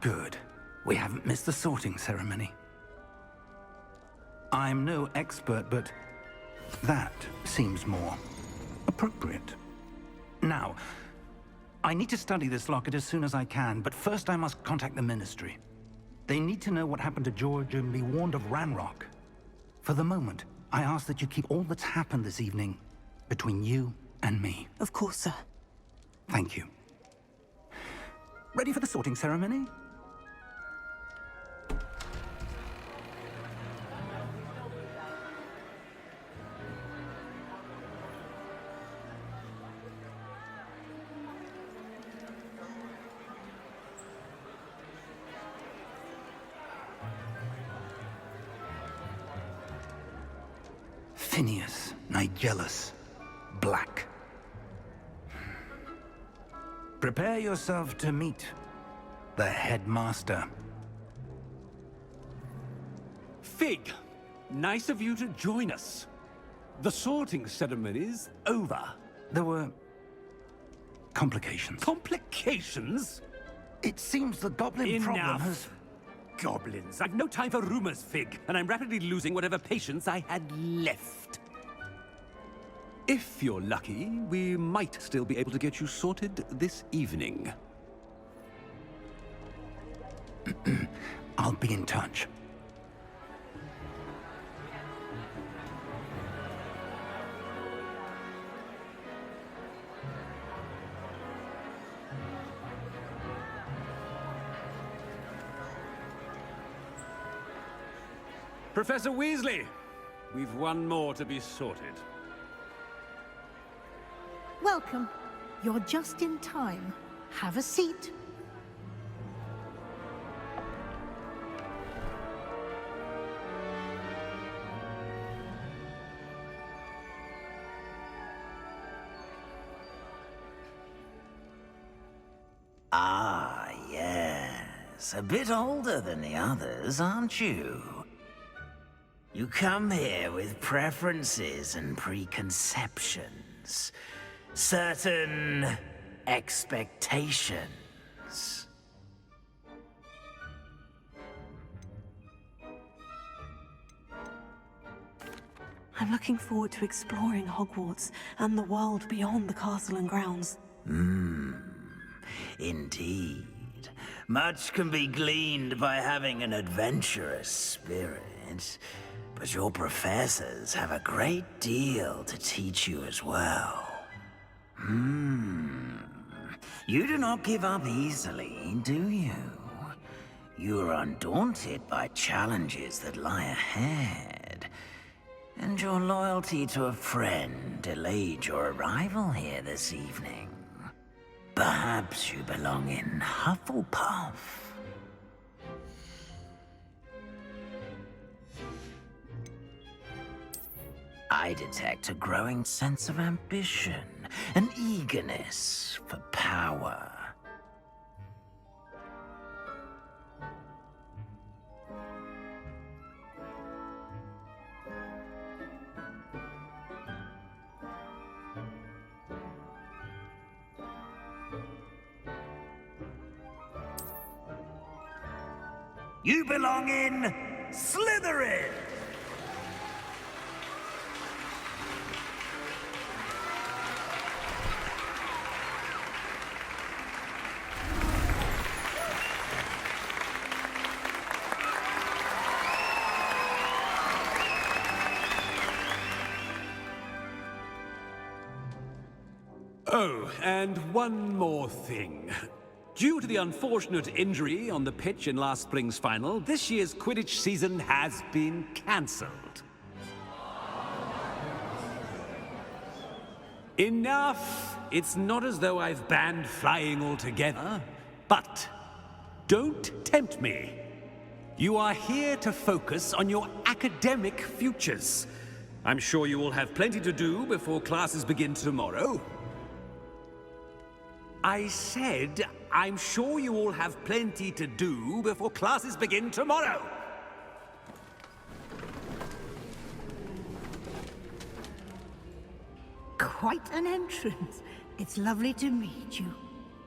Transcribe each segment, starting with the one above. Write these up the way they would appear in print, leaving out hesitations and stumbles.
Good. We haven't missed the sorting ceremony. I'm no expert, but that seems more appropriate. Now, I need to study this locket as soon as I can, but first I must contact the Ministry. They need to know what happened to George and be warned of Ranrock. For the moment, I ask that you keep all that's happened this evening between you and me. Of course, sir. Thank you. Ready for the sorting ceremony? Phineas, Nigellus, Black. Prepare yourself to meet the headmaster. Fig, nice of you to join us. The sorting ceremony's over. There were complications. Complications? It seems the goblin problem has... Goblins. I've no time for rumors, Fig, and I'm rapidly losing whatever patience I had left. If you're lucky, we might still be able to get you sorted this evening. I'll be in touch. Professor Weasley, we've one more to be sorted. Welcome. You're just in time. Have a seat. Ah, yes. A bit older than the others, aren't you? You come here with preferences and preconceptions. Certain expectations. I'm looking forward to exploring Hogwarts and the world beyond the castle and grounds. Indeed. Much can be gleaned by having an adventurous spirit, but your professors have a great deal to teach you as well. You do not give up easily, do you? You are undaunted by challenges that lie ahead. And your loyalty to a friend delayed your arrival here this evening. Perhaps you belong in Hufflepuff. I detect a growing sense of ambition, an eagerness for power. You belong in Slytherin! Oh, and one more thing. Due to the unfortunate injury on the pitch in last spring's final, this year's Quidditch season has been cancelled. Enough! It's not as though I've banned flying altogether, but don't tempt me. You are here to focus on your academic futures. I'm sure you will have plenty to do before classes begin tomorrow. I said, I'm sure you all have plenty to do before classes begin tomorrow. Quite an entrance. It's lovely to meet you.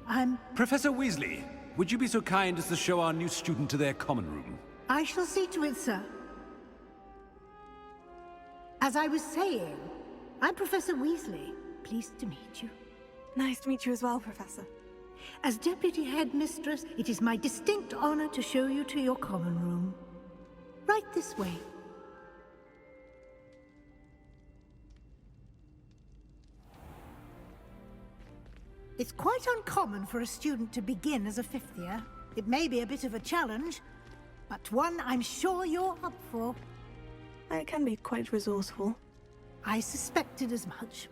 I'm... Professor Weasley, would you be so kind as to show our new student to their common room? I shall see to it, sir. As I was saying, I'm Professor Weasley. Pleased to meet you. Nice to meet you as well, Professor. As Deputy Headmistress, it is my distinct honor to show you to your common room. Right this way. It's quite uncommon for a student to begin as a fifth year. It may be a bit of a challenge, but one I'm sure you're up for. I can be quite resourceful. I suspected as much.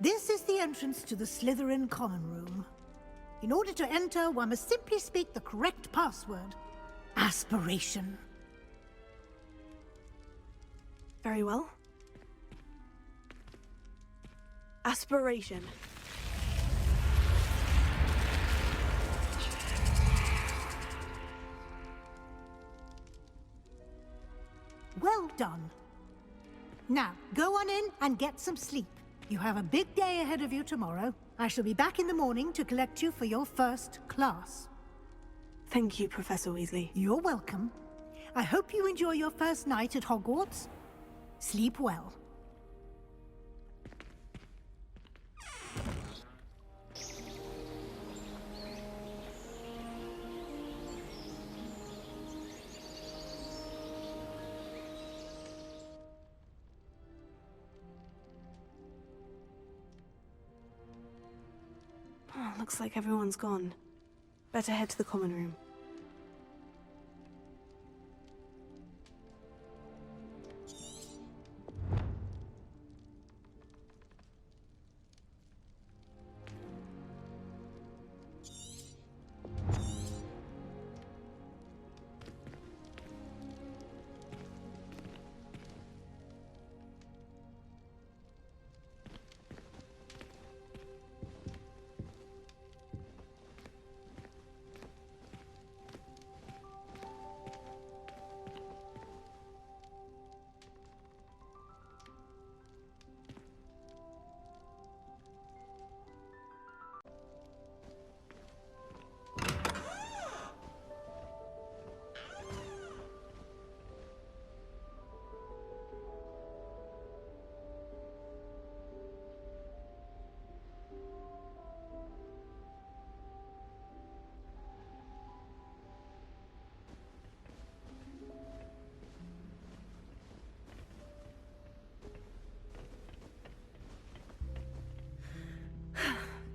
This is the entrance to the Slytherin common room. In order to enter, one must simply speak the correct password. Aspiration. Very well. Aspiration. Well done. Now, go on in and get some sleep. You have a big day ahead of you tomorrow. I shall be back in the morning to collect you for your first class. Thank you, Professor Weasley. You're welcome. I hope you enjoy your first night at Hogwarts. Sleep well. Oh, looks like everyone's gone. Better head to the common room.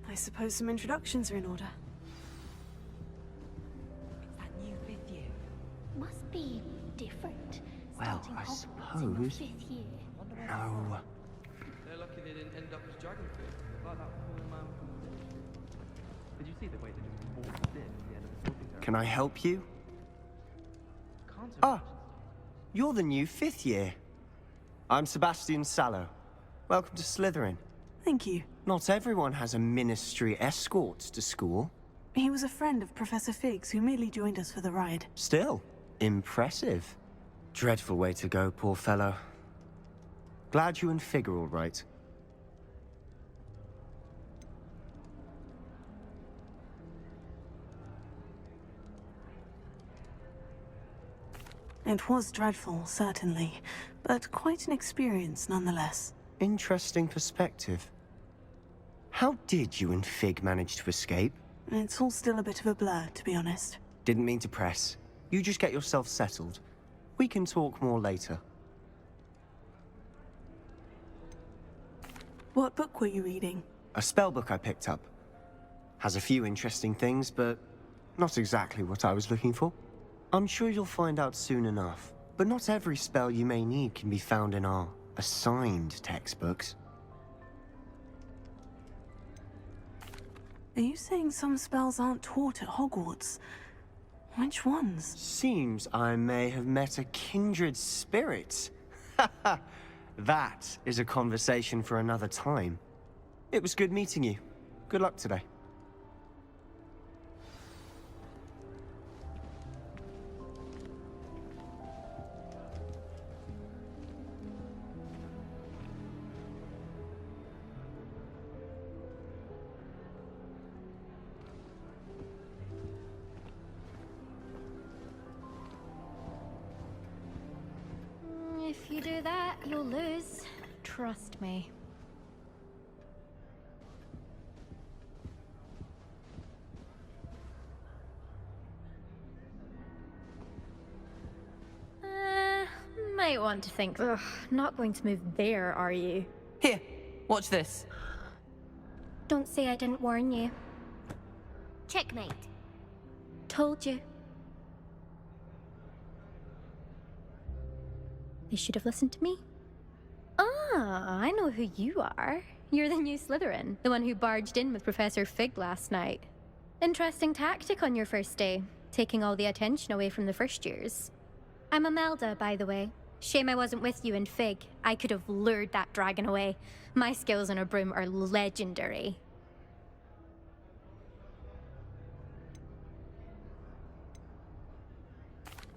I suppose some introductions are in order. It's that new fifth year. Must be different. Well, starting I Hogwarts in your suppose. fifth year. No. They're lucky they didn't end up as dragonfish, like that poor man from the village. Did you see the way they just walked in at the end of the sorting ceremony? Can I help you? Can't Ah, imagine. you're the new fifth year. I'm Sebastian Sallow. Welcome to Slytherin. Thank you. Not everyone has a ministry escort to school. He was a friend of Professor Fig's who merely joined us for the ride. Still, impressive. Dreadful way to go, poor fellow. Glad you and Fig are all right. It was dreadful, certainly, but quite an experience nonetheless. Interesting perspective. How did you and Fig manage to escape? It's all still a bit of a blur, to be honest. Didn't mean to press. You just get yourself settled. We can talk more later. What book were you reading? A spellbook I picked up. Has a few interesting things, but not exactly what I was looking for. I'm sure you'll find out soon enough. But not every spell you may need can be found in our assigned textbooks. Are you saying some spells aren't taught at Hogwarts? Which ones? Seems I may have met a kindred spirit. That is a conversation for another time. It was good meeting you. Good luck today. do that, you'll lose. Trust me. Might want to think. Ugh, not going to move there, are you? Here, watch this. Don't say I didn't warn you. Checkmate. Told you. They should have listened to me. Ah, I know who you are. You're the new Slytherin, the one who barged in with Professor Fig last night. Interesting tactic on your first day, taking all the attention away from the first years. I'm Imelda, by the way. Shame I wasn't with you in Fig. I could have lured that dragon away. My skills on a broom are legendary.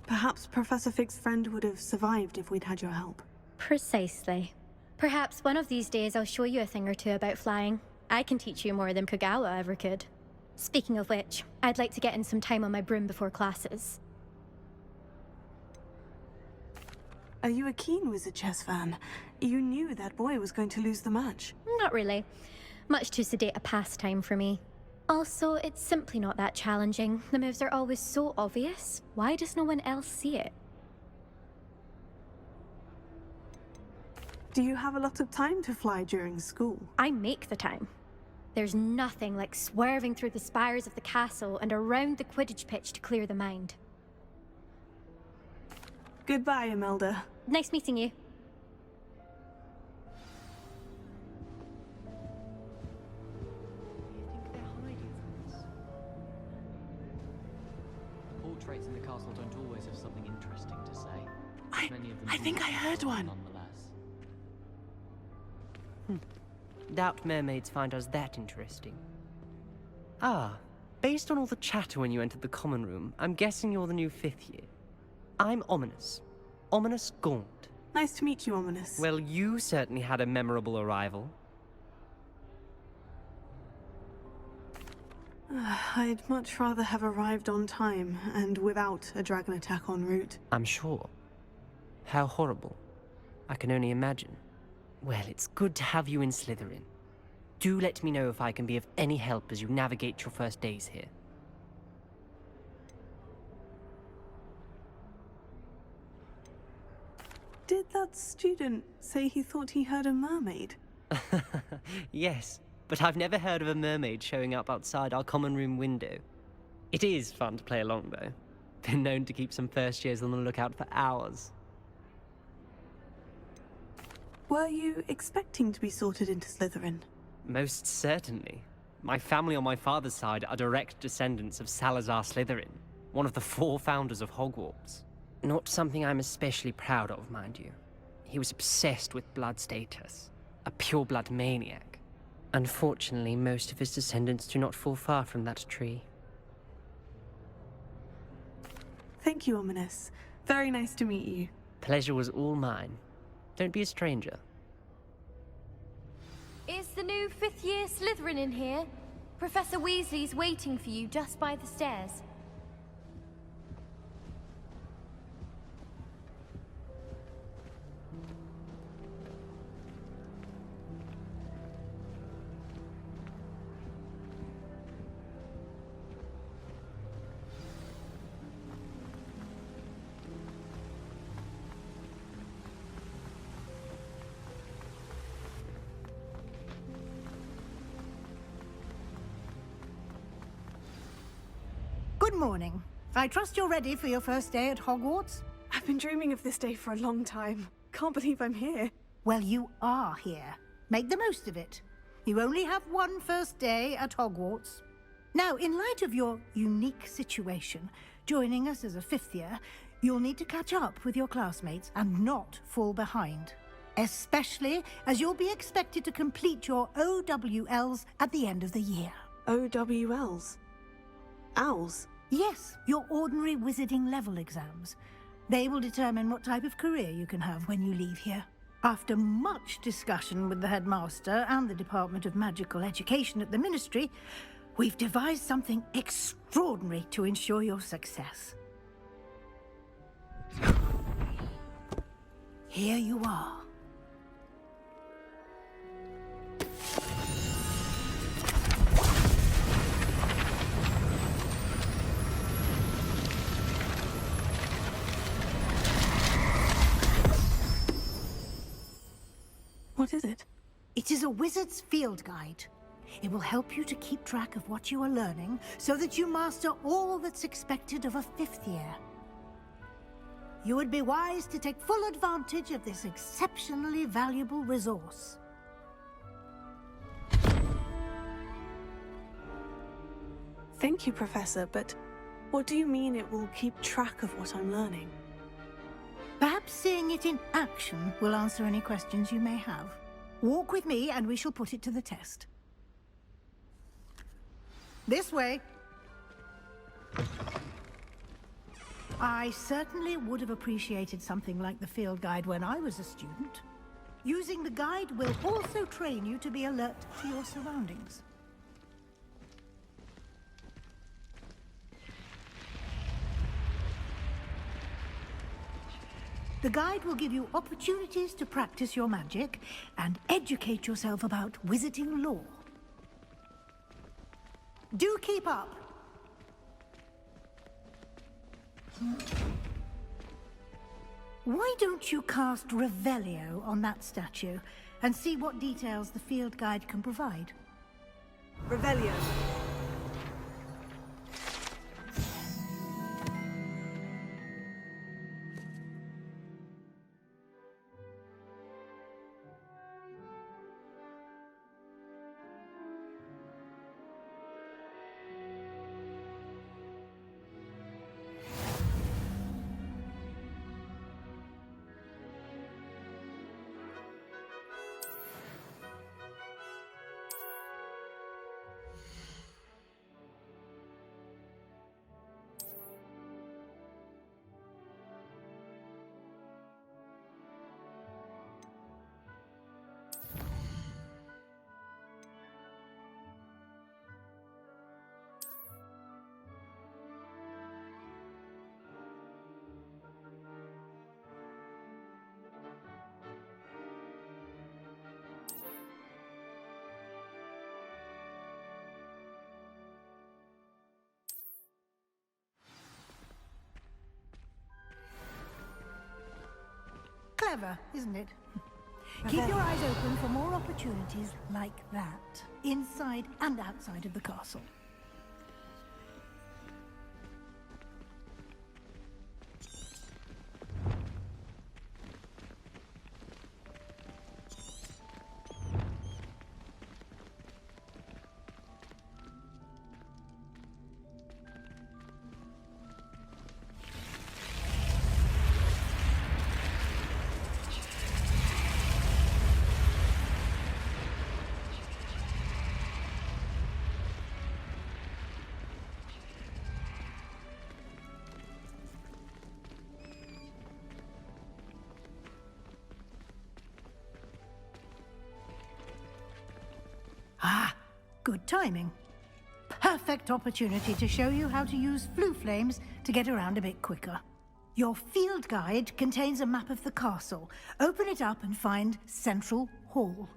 Perhaps Professor Fig's friend would have survived if we'd had your help. Precisely. Perhaps one of these days I'll show you a thing or two about flying. I can teach you more than Kogawa ever could. Speaking of which, I'd like to get in some time on my broom before classes. Are you a keen Wizard Chess fan? You knew that boy was going to lose the match. Not really. Much too sedate a pastime for me. Also, it's simply not that challenging. The moves are always so obvious. Why does no one else see it? Do you have a lot of time to fly during school? I make the time. There's nothing like swerving through the spires of the castle and around the Quidditch pitch to clear the mind. Goodbye, Imelda. Nice meeting you. You think they're hiding from us? Portraits in the castle don't always have something interesting to say. Many of them I think I heard one. Nonetheless. Doubt mermaids find us that interesting. Ah, based on all the chatter when you entered the common room, I'm guessing you're the new 5th year. I'm Ominous. Ominous Gaunt. Nice to meet you, Ominous. Well, you certainly had a memorable arrival. I'd much rather have arrived on time and without a dragon attack en route. I'm sure. How horrible. I can only imagine. Well, it's good to have you in Slytherin. Do let me know if I can be of any help as you navigate your first days here. Did that student say he thought he heard a mermaid? Yes, but I've never heard of a mermaid showing up outside our common room window. It is fun to play along, though. Been known to keep some first years on the lookout for hours. Were you expecting to be sorted into Slytherin? Most certainly. My family on my father's side are direct descendants of Salazar Slytherin, one of the 4 founders of Hogwarts. Not something I'm especially proud of, mind you. He was obsessed with blood status, a pure-blood maniac. Unfortunately, most of his descendants do not fall far from that tree. Thank you, Ominous. Very nice to meet you. Pleasure was all mine. Don't be a stranger. Is the new 5th year Slytherin in here? Professor Weasley's waiting for you just by the stairs. Good morning. I trust you're ready for your first day at Hogwarts? I've been dreaming of this day for a long time. Can't believe I'm here. Well, you are here. Make the most of it. You only have one first day at Hogwarts. Now, in light of your unique situation, joining us as a 5th year, you'll need to catch up with your classmates and not fall behind. Especially as you'll be expected to complete your OWLs at the end of the year. OWLs? Owls? Yes, your ordinary wizarding level exams. They will determine what type of career you can have when you leave here. After much discussion with the headmaster and the Department of Magical Education at the Ministry, we've devised something extraordinary to ensure your success. here you are. What is it? It is a wizard's field guide. It will help you to keep track of what you are learning so that you master all that's expected of a 5th year. You would be wise to take full advantage of this exceptionally valuable resource. Thank you, Professor, but what do you mean it will keep track of what I'm learning? Perhaps seeing it in action will answer any questions you may have. Walk with me and we shall put it to the test. This way. I certainly would have appreciated something like the field guide when I was a student. Using the guide will also train you to be alert to your surroundings. The guide will give you opportunities to practice your magic and educate yourself about wizarding lore. Do keep up! Why don't you cast Revelio on that statue and see what details the field guide can provide? Revelio. Clever, isn't it? Keep your eyes open for more opportunities like that, inside and outside of the castle. Ah, good timing. Perfect opportunity to show you how to use flue flames to get around a bit quicker. Your field guide contains a map of the castle. Open it up and find Central Hall.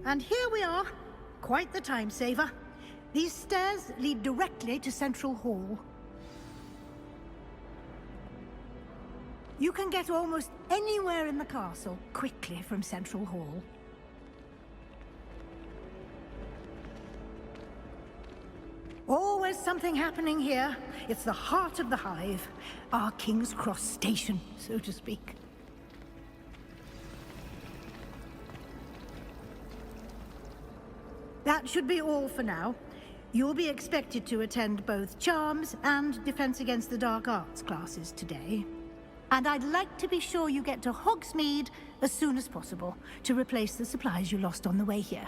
And here we are. Quite the time saver. These stairs lead directly to Central Hall. You can get almost anywhere in the castle quickly from Central Hall. Always something happening here. It's the heart of the hive. Our King's Cross station, so to speak. That should be all for now. You'll be expected to attend both Charms and Defense Against the Dark Arts classes today. And I'd like to be sure you get to Hogsmeade as soon as possible to replace the supplies you lost on the way here.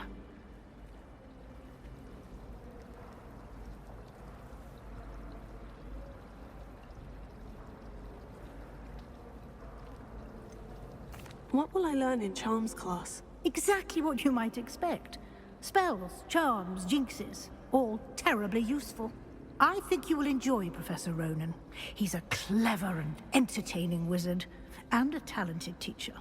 What will I learn in Charms class? Exactly what you might expect. Spells, charms, jinxes, all terribly useful. I think you will enjoy Professor Ronan. He's a clever and entertaining wizard, and a talented teacher.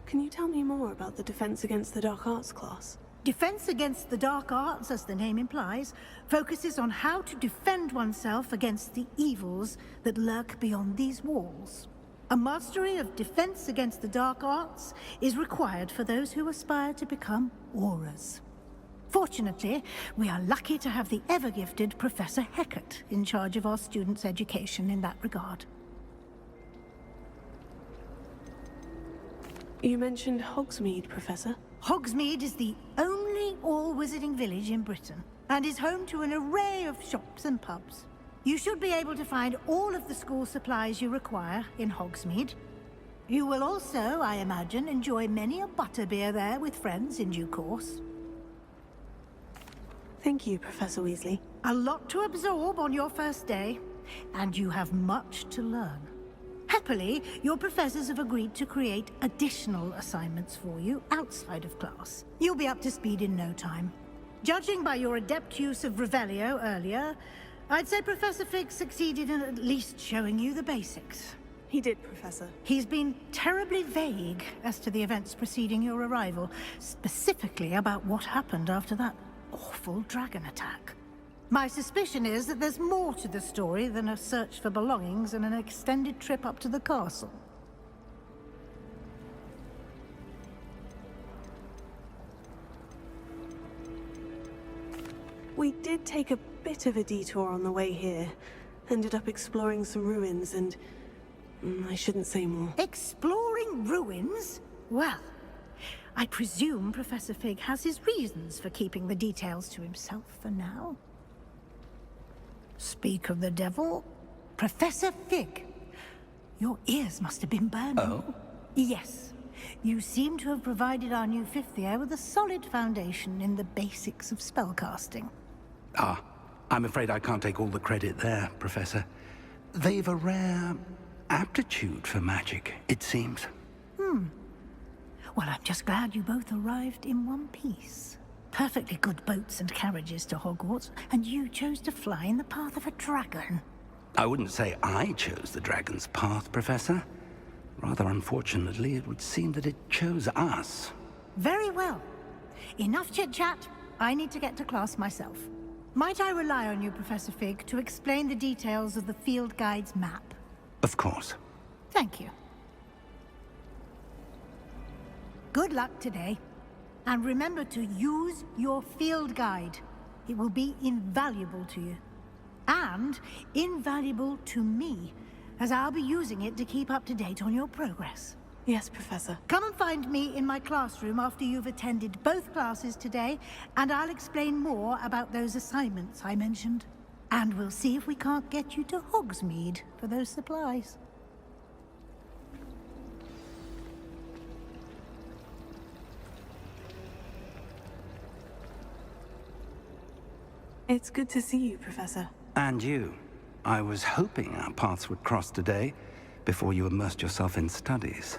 Can you tell me more about the Defense Against the Dark Arts class? Defense Against the Dark Arts, as the name implies, focuses on how to defend oneself against the evils that lurk beyond these walls. A mastery of Defense Against the Dark Arts is required for those who aspire to become Aurors. Fortunately, we are lucky to have the ever-gifted Professor Hecat in charge of our students' education in that regard. You mentioned Hogsmeade, Professor. Hogsmeade is the only all-wizarding village in Britain, and is home to an array of shops and pubs. You should be able to find all of the school supplies you require in Hogsmeade. You will also, I imagine, enjoy many a butterbeer there with friends in due course. Thank you, Professor Weasley. A lot to absorb on your first day, and you have much to learn. Happily, your professors have agreed to create additional assignments for you outside of class. You'll be up to speed in no time. Judging by your adept use of Revelio earlier, I'd say Professor Fig succeeded in at least showing you the basics. He did, Professor. He's been terribly vague as to the events preceding your arrival, specifically about what happened after that awful dragon attack. My suspicion is that there's more to the story than a search for belongings and an extended trip up to the castle. We did take a bit of a detour on the way here. Ended up exploring some ruins and... I shouldn't say more. Exploring ruins? Well, I presume Professor Fig has his reasons for keeping the details to himself for now. Speak of the devil, Professor Fig. Your ears must have been burning. Oh? Yes. You seem to have provided our new fifth year with a solid foundation in the basics of spellcasting. Ah, I'm afraid I can't take all the credit there, Professor. They've a rare aptitude for magic, it seems. Well, I'm just glad you both arrived in one piece. Perfectly good boats and carriages to Hogwarts, and you chose to fly in the path of a dragon. I wouldn't say I chose the dragon's path, Professor. Rather unfortunately, it would seem that it chose us. Very well. Enough chit-chat. I need to get to class myself. Might I rely on you, Professor Fig, to explain the details of the field guide's map? Of course. Thank you. Good luck today. And remember to use your field guide. It will be invaluable to you. And invaluable to me, as I'll be using it to keep up to date on your progress. Yes, Professor. Come and find me in my classroom after you've attended both classes today, and I'll explain more about those assignments I mentioned. And we'll see if we can't get you to Hogsmeade for those supplies. It's good to see you, Professor. And you. I was hoping our paths would cross today, before you immersed yourself in studies.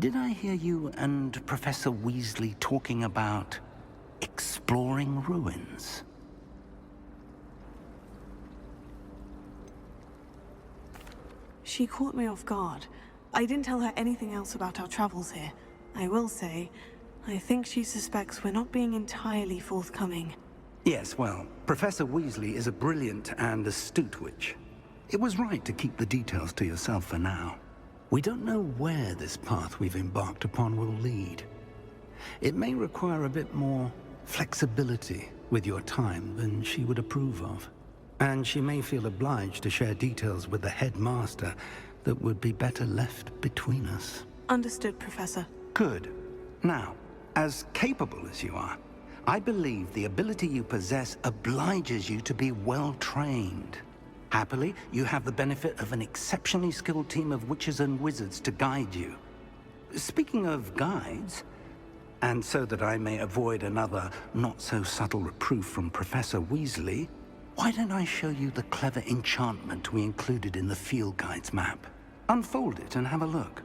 Did I hear you and Professor Weasley talking about exploring ruins? She caught me off guard. I didn't tell her anything else about our travels here. I will say, I think she suspects we're not being entirely forthcoming. Yes, well, Professor Weasley is a brilliant and astute witch. It was right to keep the details to yourself for now. We don't know where this path we've embarked upon will lead. It may require a bit more flexibility with your time than she would approve of. And she may feel obliged to share details with the headmaster that would be better left between us. Understood, Professor. Good. Now, as capable as you are, I believe the ability you possess obliges you to be well-trained. Happily, you have the benefit of an exceptionally skilled team of witches and wizards to guide you. Speaking of guides, and so that I may avoid another not-so-subtle reproof from Professor Weasley, why don't I show you the clever enchantment we included in the field guide's map? Unfold it and have a look.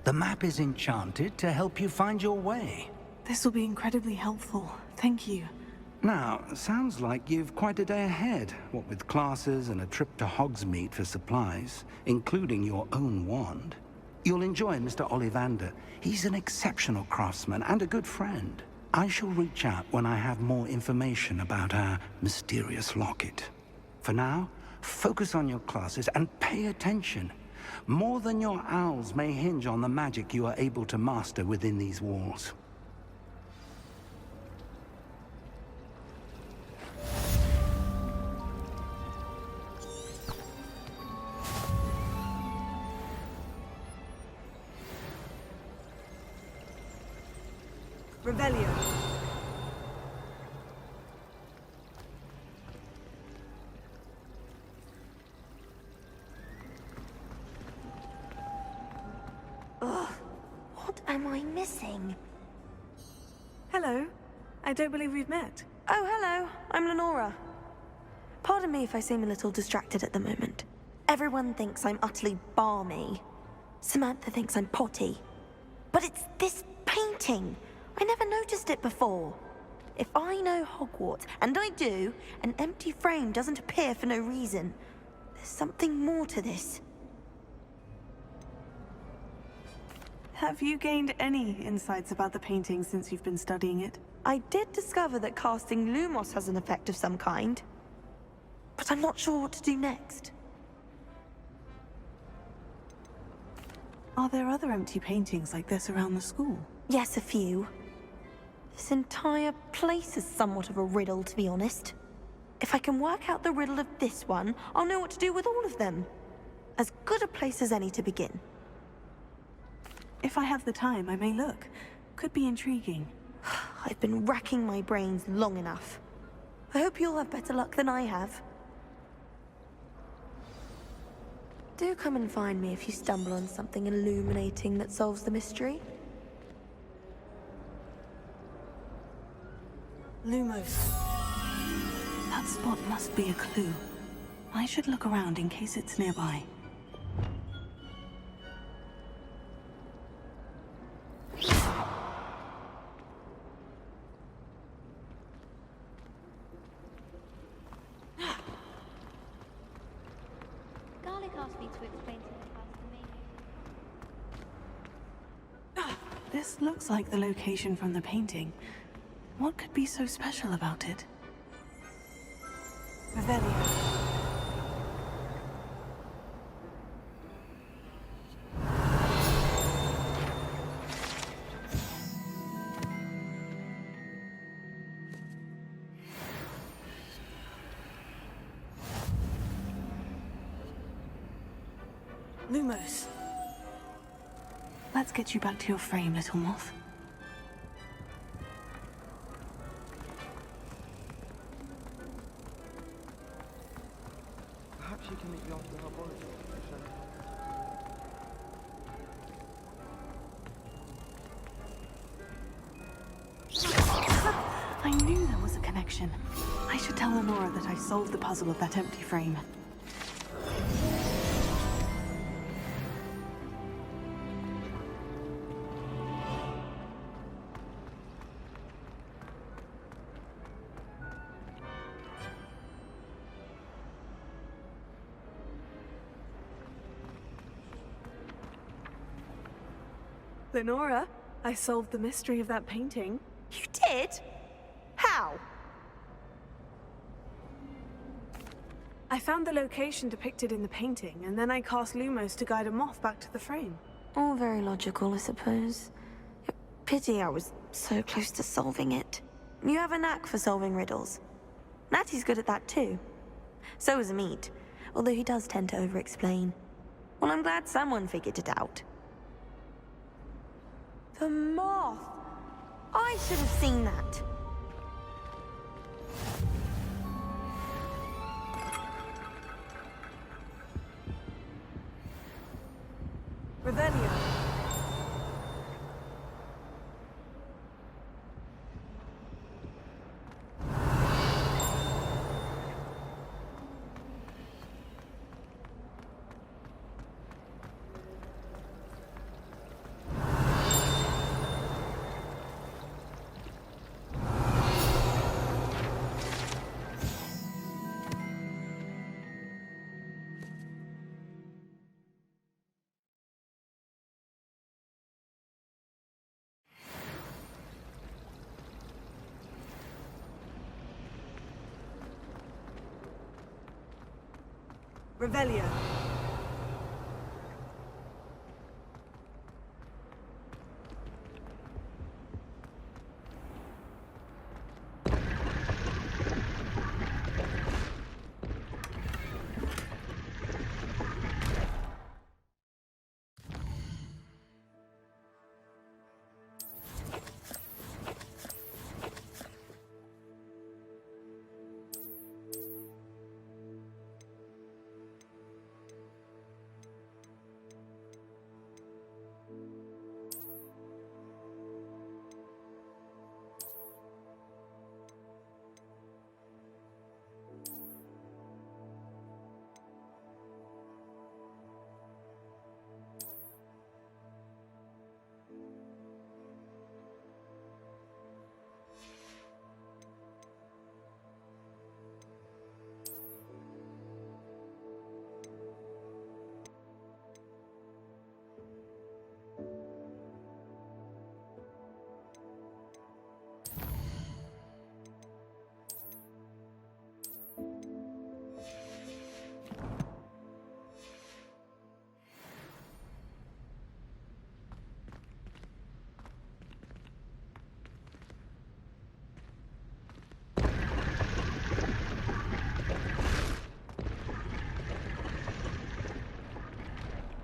The map is enchanted to help you find your way. This will be incredibly helpful. Thank you. Now, sounds like you've quite a day ahead, what with classes and a trip to Hogsmeade for supplies, including your own wand. You'll enjoy Mr. Ollivander. He's an exceptional craftsman and a good friend. I shall reach out when I have more information about our mysterious locket. For now, focus on your classes and pay attention. More than your owls may hinge on the magic you are able to master within these walls. Revelio. What am I missing? Hello. I don't believe we've met. Oh, hello. I'm Lenora. Pardon me if I seem a little distracted at the moment. Everyone thinks I'm utterly balmy. Samantha thinks I'm potty. But it's this painting. I never noticed it before. If I know Hogwarts, and I do, an empty frame doesn't appear for no reason. There's something more to this. Have you gained any insights about the painting since you've been studying it? I did discover that casting Lumos has an effect of some kind, but I'm not sure what to do next. Are there other empty paintings like this around the school? Yes, a few. This entire place is somewhat of a riddle, to be honest. If I can work out the riddle of this one, I'll know what to do with all of them. As good a place as any to begin. If I have the time, I may look. Could be intriguing. I've been racking my brains long enough. I hope you'll have better luck than I have. Do come and find me if you stumble on something illuminating that solves the mystery. Lumos. That spot must be a clue. I should look around in case it's nearby. Garlic asked me to explain something else to me. This looks like the location from the painting. What could be so special about it? Revelio. Lumos. Let's get you back to your frame, little moth. Perhaps she can meet you after the laboratory. I knew there was a connection. I should tell Lenora that I solved the puzzle of that empty frame. Lenora, I solved the mystery of that painting. You did? How? I found the location depicted in the painting, and then I cast Lumos to guide a moth back to the frame. All very logical, I suppose. Pity I was so close to solving it. You have a knack for solving riddles. Natty's good at that too. So is Amit, although he does tend to over-explain. Well, I'm glad someone figured it out. The moth! I should have seen that. Revelio. Revelio.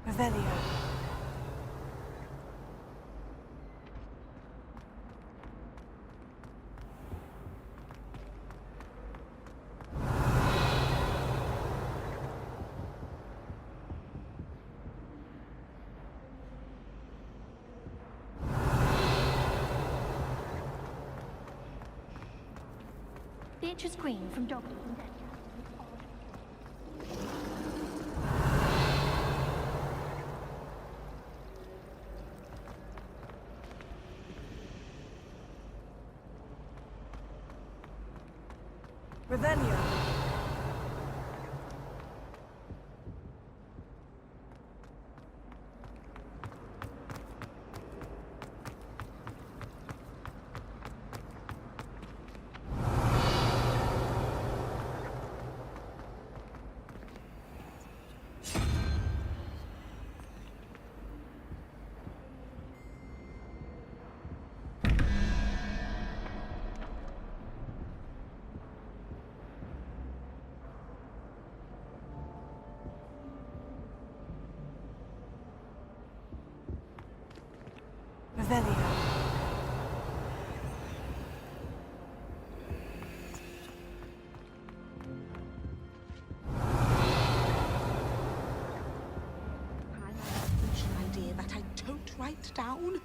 Revelio. Beatrice Green from Dogwood. Revelio. Revelio. I have a foolish idea that I don't write down.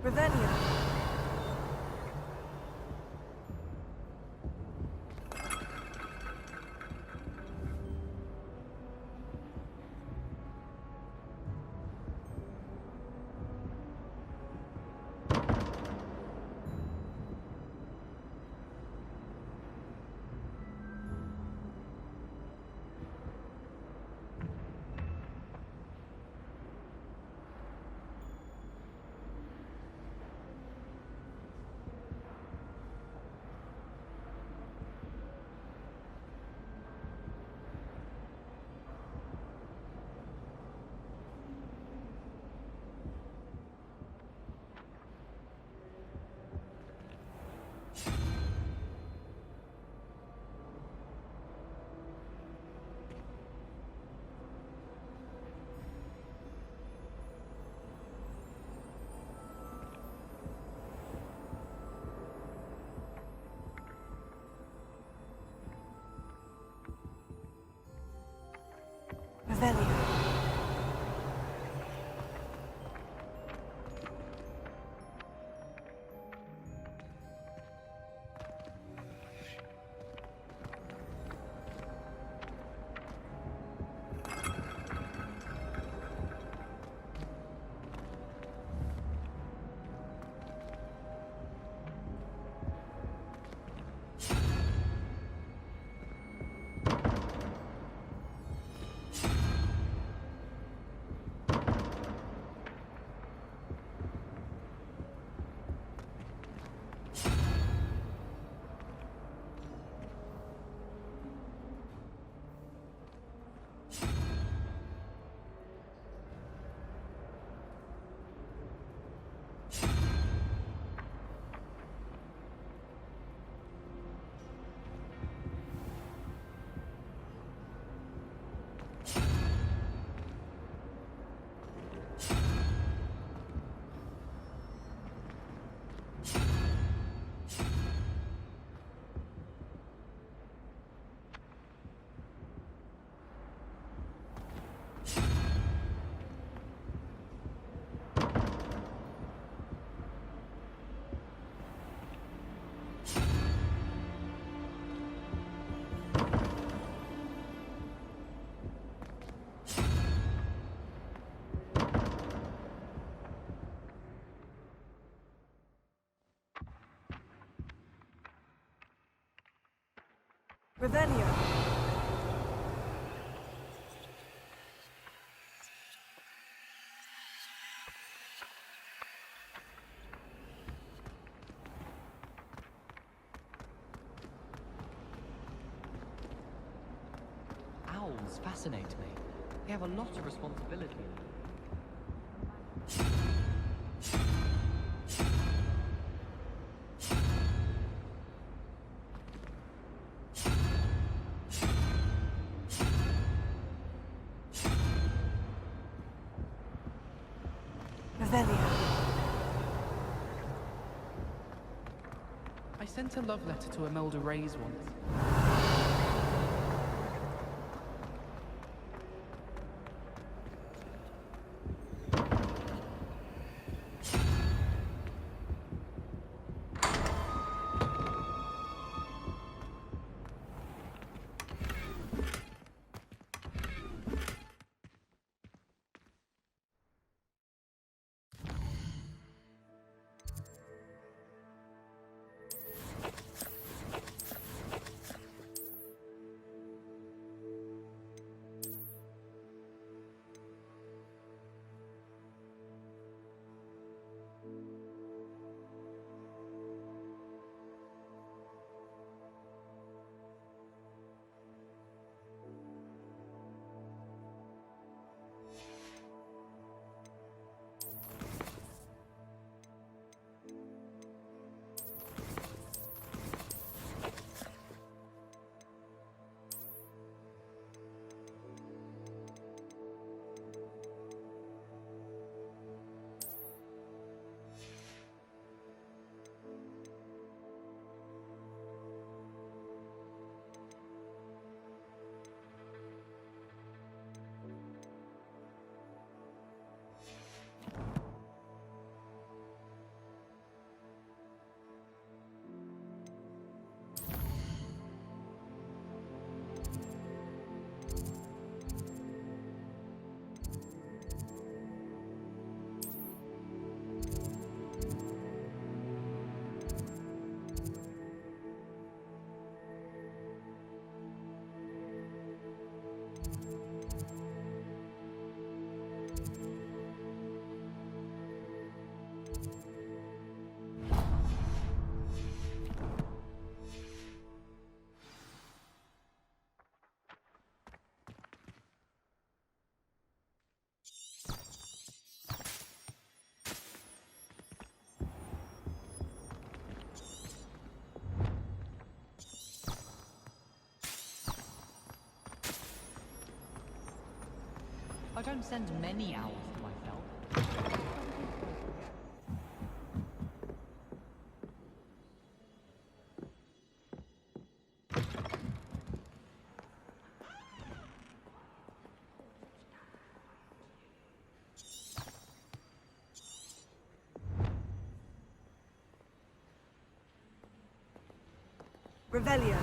Revelio. Revelio. Owls fascinate me. They have a lot of responsibility. Revelio. I sent a love letter to Imelda Reyes once. I don't send many owls to myself. Revelio.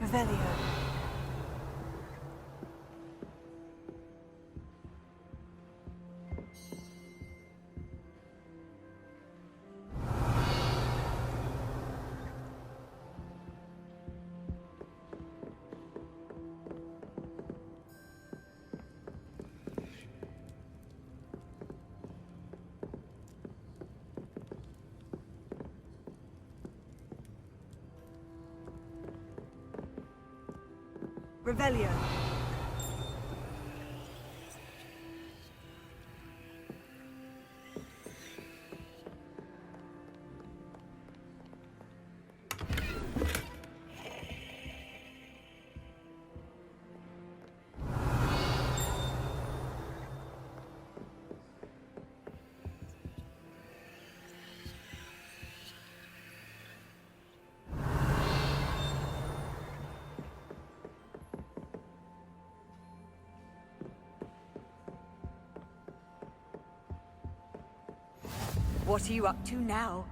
Revelio. Revelio. What are you up to now?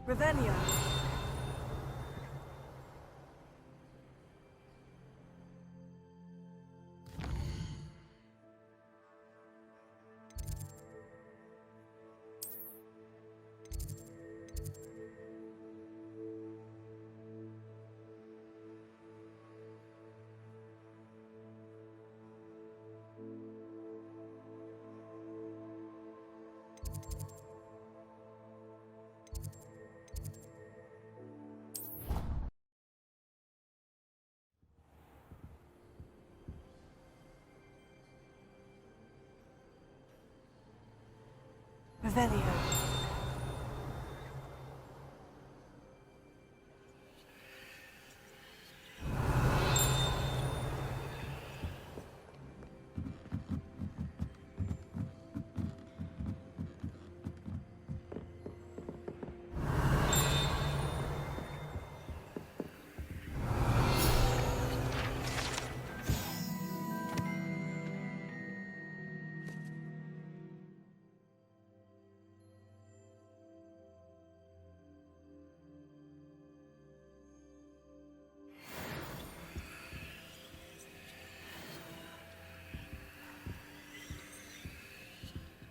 Revelio. Revelio.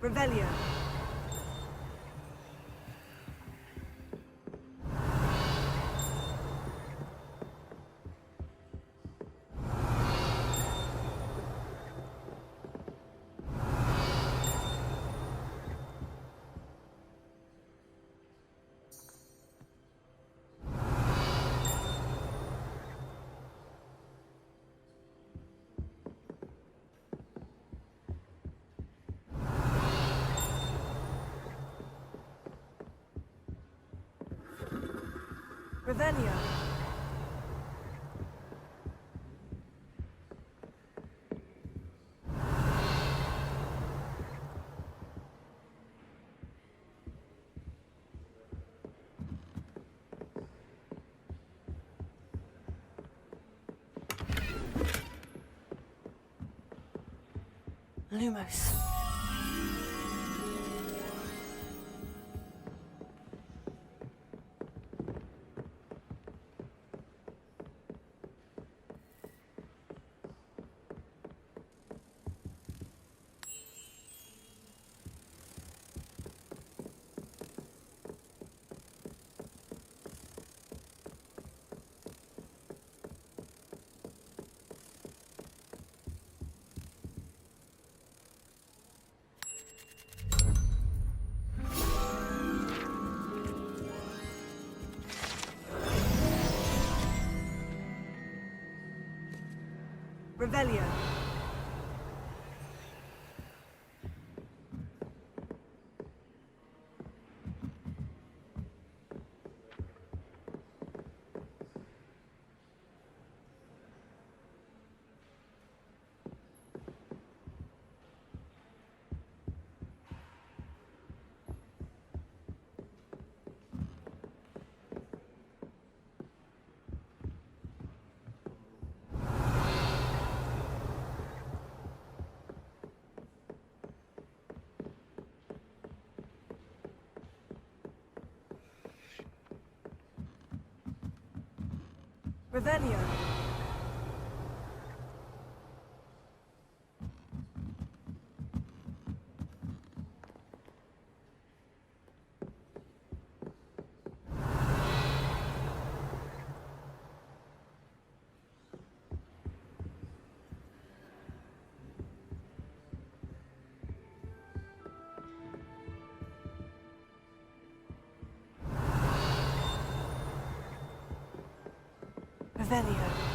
Revelio. Revelio. Lumos. Revelio. Revelio. Revelio.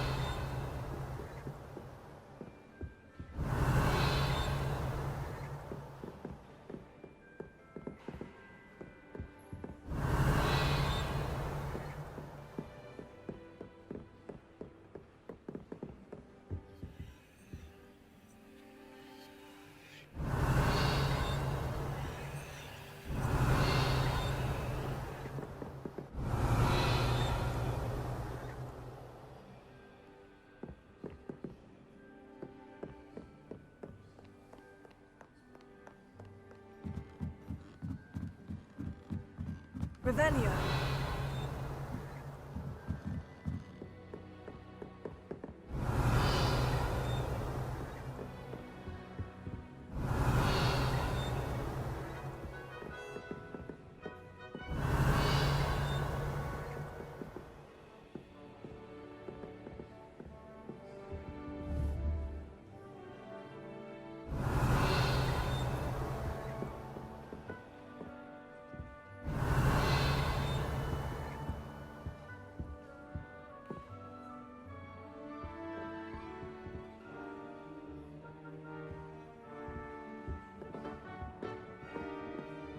Revelio.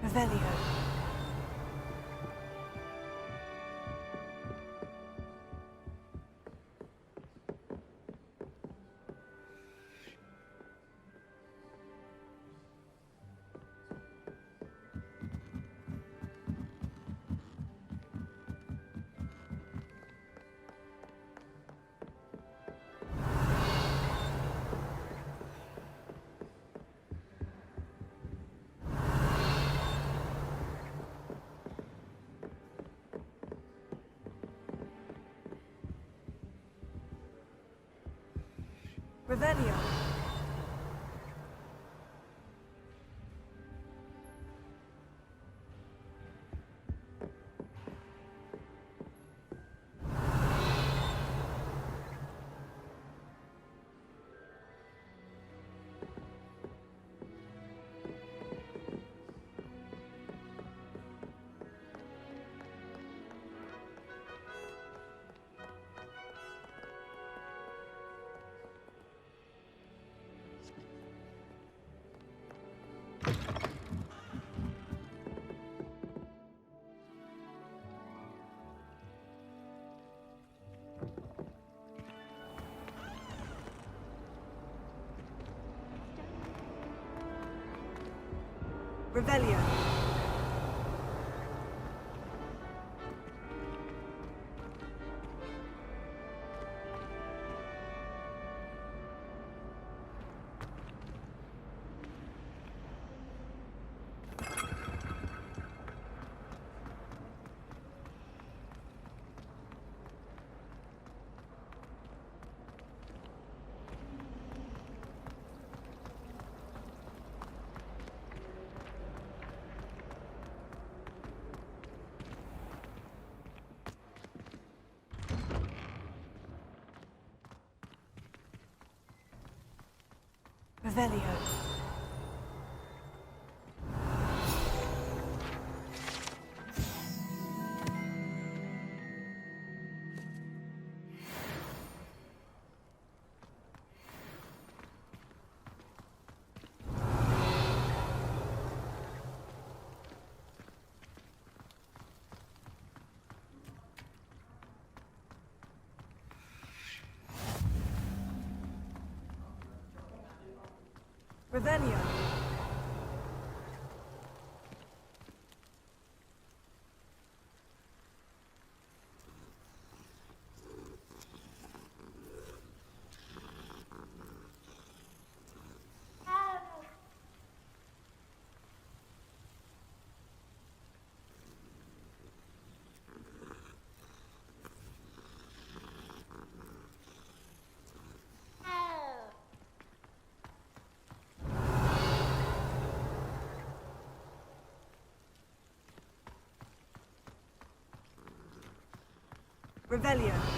Revelio. Revelio. Revelio. Revelio. Revelio. Revelio.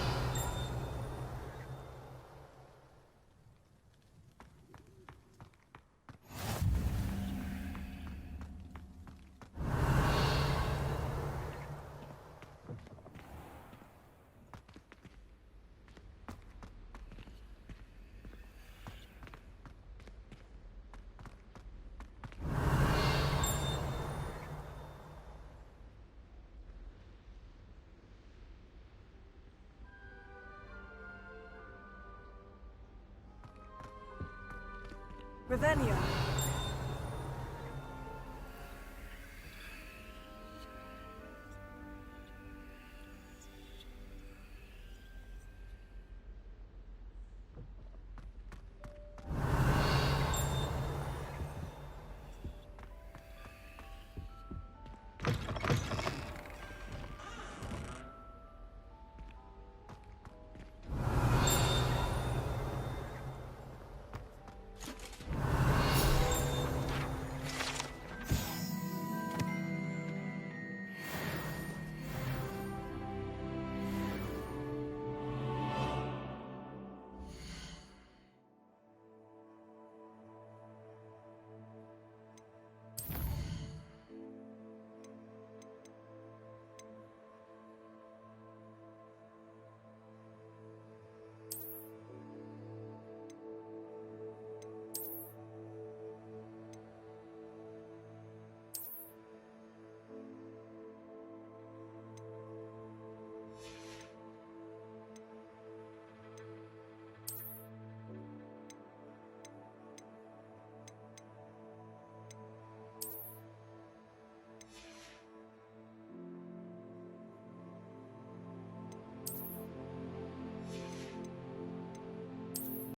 Revelio.